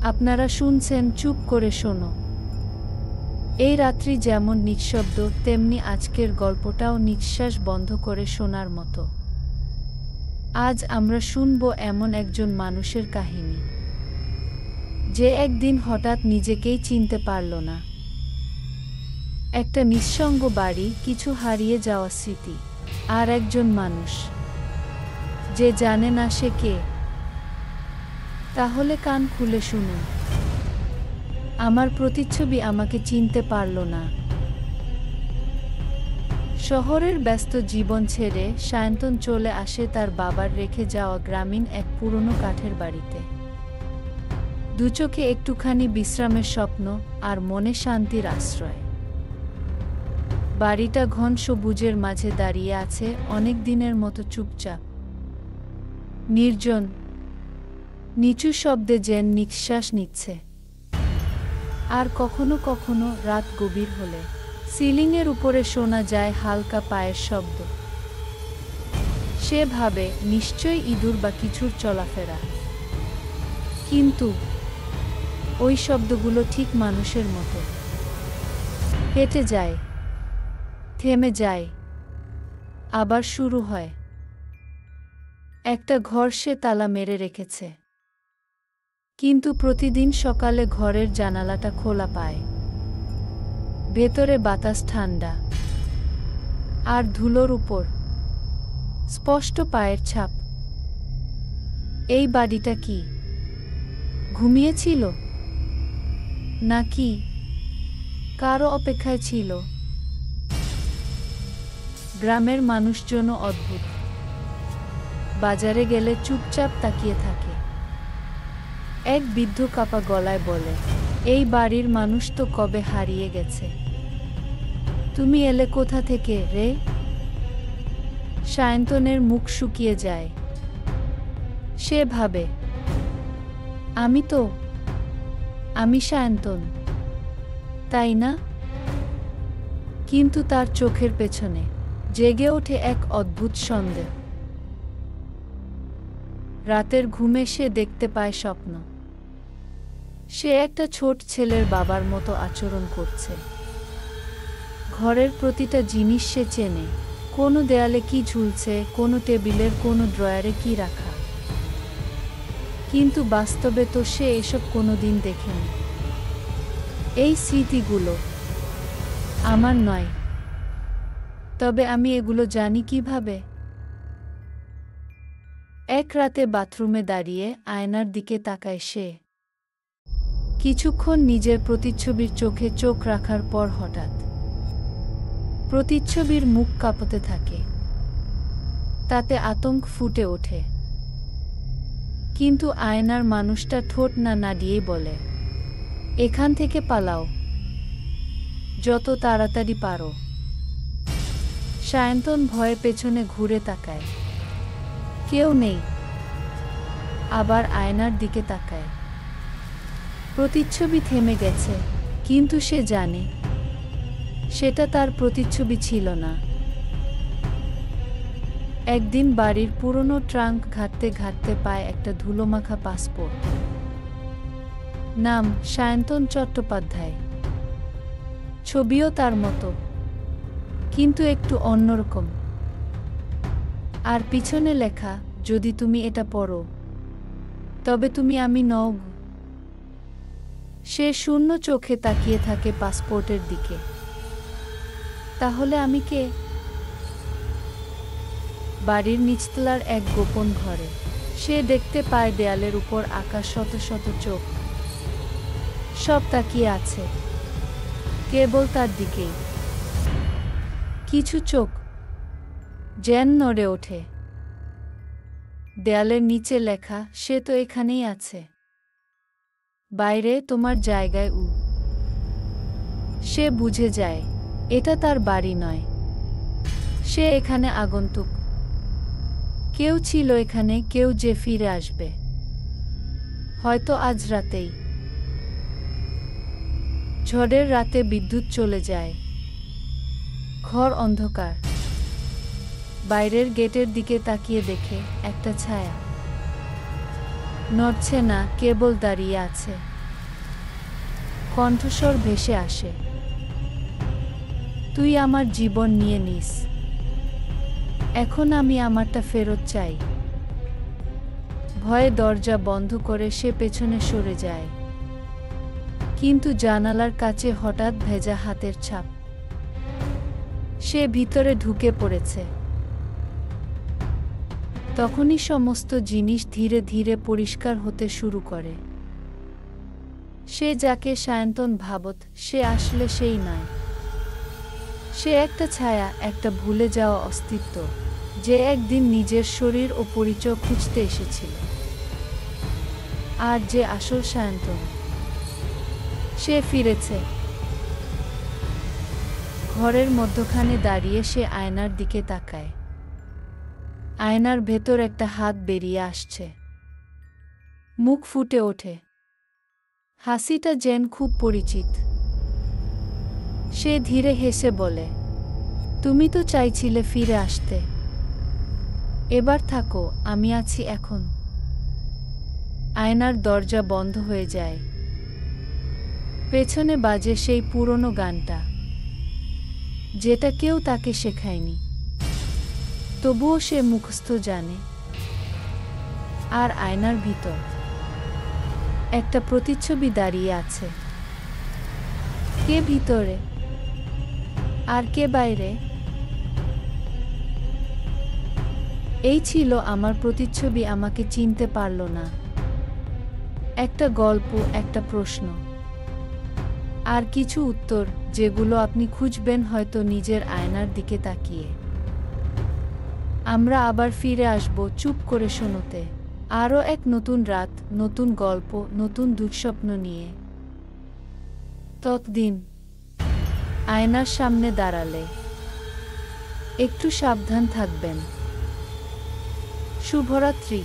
আপনারা শুনছেন চুপ করে শোনো। এই রাত্রি যেমন নিঃশব্দ, তেমনি আজকের গল্পটাও নিঃশ্বাস বন্ধ করে শোনার মতো। আজ আমরা শুনব এমন একজন মানুষের কাহিনী, যে একদিন হঠাৎ নিজেকেই চিনতে পারল না। একটা নিঃসঙ্গ বাড়ি, কিছু হারিয়ে যাওয়া স্মৃতি, আর একজন মানুষ যে জানে না সে কে। তাহলে কান খুলে শুনুন। আমার প্রতিচ্ছবি আমাকে চিনতে পারল না। শহরের ব্যস্ত জীবন ছেড়ে সায়ন্তন চলে আসে তার বাবার রেখে যাওয়া গ্রামীণ এক পুরনো কাঠের বাড়িতে। দুচোখে একটুখানি বিশ্রামের স্বপ্ন, আর মনে শান্তির আশ্রয়। বাড়িটা ঘন সবুজের মাঝে দাঁড়িয়ে আছে, অনেক দিনের মতো চুপচাপ, নির্জন, নিচু শব্দে যেন নিঃশ্বাস নিচ্ছে। আর কখনো কখনো রাত গভীর হলে সিলিংয়ের উপরে শোনা যায় হালকা পায়ের শব্দ। সে ভাবে নিশ্চয়ই ইঁদুর বা কিছুর চলাফেরা। কিন্তু ওই শব্দগুলো ঠিক মানুষের মতো, হেঁটে যায়, থেমে যায়, আবার শুরু হয়। একটা ঘর সে তালা মেরে রেখেছে, কিন্তু প্রতিদিন সকালে ঘরের জানালাটা খোলা পায়। ভেতরে বাতাস ঠান্ডা, আর ধুলোর উপর স্পষ্ট পায়ের ছাপ। এই বাড়িটা কি ঘুমিয়েছিল, নাকি কারো অপেক্ষায় ছিল? গ্রামের মানুষজনও অদ্ভুত। বাজারে গেলে চুপচাপ তাকিয়ে থাকে। এক বৃদ্ধ কাপা গলায় বলে, এই বাড়ির মানুষ তো কবে হারিয়ে গেছে। তুমি এলে কোথা থেকে রে? সায়ন্তনের মুখ শুকিয়ে যায়। সে ভাবে, আমি সায়ন্তন, তাই না? কিন্তু তার চোখের পেছনে জেগে ওঠে এক অদ্ভুত সন্দেহ। রাতের ঘুমে সে দেখতে পায় স্বপ্ন। সে একটা ছোট ছেলের বাবার মতো আচরণ করছে। ঘরের প্রতিটা জিনিস সে চেনে, কোনো দেয়ালে কি ঝুলছে, কোনো টেবিলের কোনো ড্রয়ারে কি রাখা। কিন্তু বাস্তবে তো সে এসব কোনোদিন দেখেনি। এই স্মৃতিগুলো আমার নয়, তবে আমি এগুলো জানি কিভাবে? এক রাতে বাথরুমে দাঁড়িয়ে আয়নার দিকে তাকায় সে। কিছুক্ষণ নিজের প্রতিচ্ছবির চোখে চোখ রাখার পর হঠাৎ প্রতিচ্ছবির মুখ কাঁপতে থাকে। তাতে আতঙ্ক ফুটে ওঠে। কিন্তু আয়নার মানুষটা ঠোঁট না নাড়িয়েই বলে, এখান থেকে পালাও, যত তাড়াতাড়ি পারো। সায়ন্তন ভয়ে পেছনে ঘুরে তাকায়। কেউ নেই। আবার আয়নার দিকে তাকায়। প্রতিচ্ছবি থেমে গেছে, কিন্তু সে জানে সেটা তার প্রতিচ্ছবি ছিল না। একদিন বাড়ির পুরনো ট্রাঙ্ক ঘাঁটতে ঘাঁটতে পায় একটা ধুলোমাখা পাসপোর্ট। নাম সায়ন্তন চট্টোপাধ্যায়। ছবিও তার মতো, কিন্তু একটু অন্যরকম। আর পিছনে লেখা, যদি তুমি এটা পড়ো, তবে তুমি আমি নও। সে শূন্য চোখে তাকিয়ে থাকে পাসপোর্টের দিকে। তাহলে আমি কে? বাড়ির নিচতলার এক গোপন ঘরে সে দেখতে পায় দেয়ালের উপর আঁকা শত শত চোখ। সব তাকিয়ে আছে কেবল তার দিকেই। কিছু চোখ যেন নড়ে ওঠে। দেয়ালের নিচে লেখা, সে তো এখানেই আছে, বাইরে তোমার জায়গায়। সে বুঝে যায় এটা তার বাড়ি নয়, সে এখানে আগন্তুক। কেউ ছিল এখানে, কেউ যে ফিরে আসবে, হয়তো আজ রাতেই। ঝড়ের রাতে বিদ্যুৎ চলে যায়। ঘর অন্ধকার। বাইরের গেটের দিকে তাকিয়ে দেখে একটা ছায়া। নড়ছে না, কেবল দাঁড়িয়ে আছে। কণ্ঠস্বর ভেসে আসে, তুই আমার জীবন নিয়ে নিস, এখন আমি আমারটা ফেরত চাই। ভয়ে দরজা বন্ধ করে সে পেছনে সরে যায়, কিন্তু জানালার কাছে হঠাৎ ভেজা হাতের ছাপ। সে ভিতরে ঢুকে পড়েছে। তখনই সমস্ত জিনিস ধীরে ধীরে পরিষ্কার হতে শুরু করে। সে যাকে সায়ন্তন ভাবত, সে আসলে সেই নয়। সে একটা ছায়া, একটা ভুলে যাওয়া অস্তিত্ব, যে একদিন নিজের শরীর ও পরিচয় খুঁজতে এসেছিল। আর যে আসল সায়ন্তন, সে ফিরেছে। ঘরের মধ্যখানে দাঁড়িয়ে সে আয়নার দিকে তাকায়। আয়নার ভেতর একটা হাত বেরিয়ে আসছে, মুখ ফুটে ওঠে। হাসিটা যেন খুব পরিচিত। সে ধীরে হেসে বলে, তুমি তো চাইছিলে ফিরে আসতে, এবার থাকো, আমি আছি এখন। আয়নার দরজা বন্ধ হয়ে যায়। পেছনে বাজে সেই পুরনো গানটা, যেটা কেউ তাকে শেখায়নি, তবুও সে মুখস্থ জানে। আর আয়নার ভিতর একটা প্রতিচ্ছবি দাঁড়িয়ে আছে। কে ভিতরে আর কে বাইরে? এই ছিল আমার প্রতিচ্ছবি, আমাকে চিনতে পারল না। একটা গল্প, একটা প্রশ্ন, আর কিছু উত্তর, যেগুলো আপনি খুঁজবেন হয়তো নিজের আয়নার দিকে তাকিয়ে। আমরা আবার ফিরে আসব চুপ করে শোনোতে, আরও এক নতুন রাত, নতুন গল্প, নতুন দুঃস্বপ্ন নিয়ে। ততদিন আয়নার সামনে দাঁড়ালে একটু সাবধান থাকবেন। শুভরাত্রি।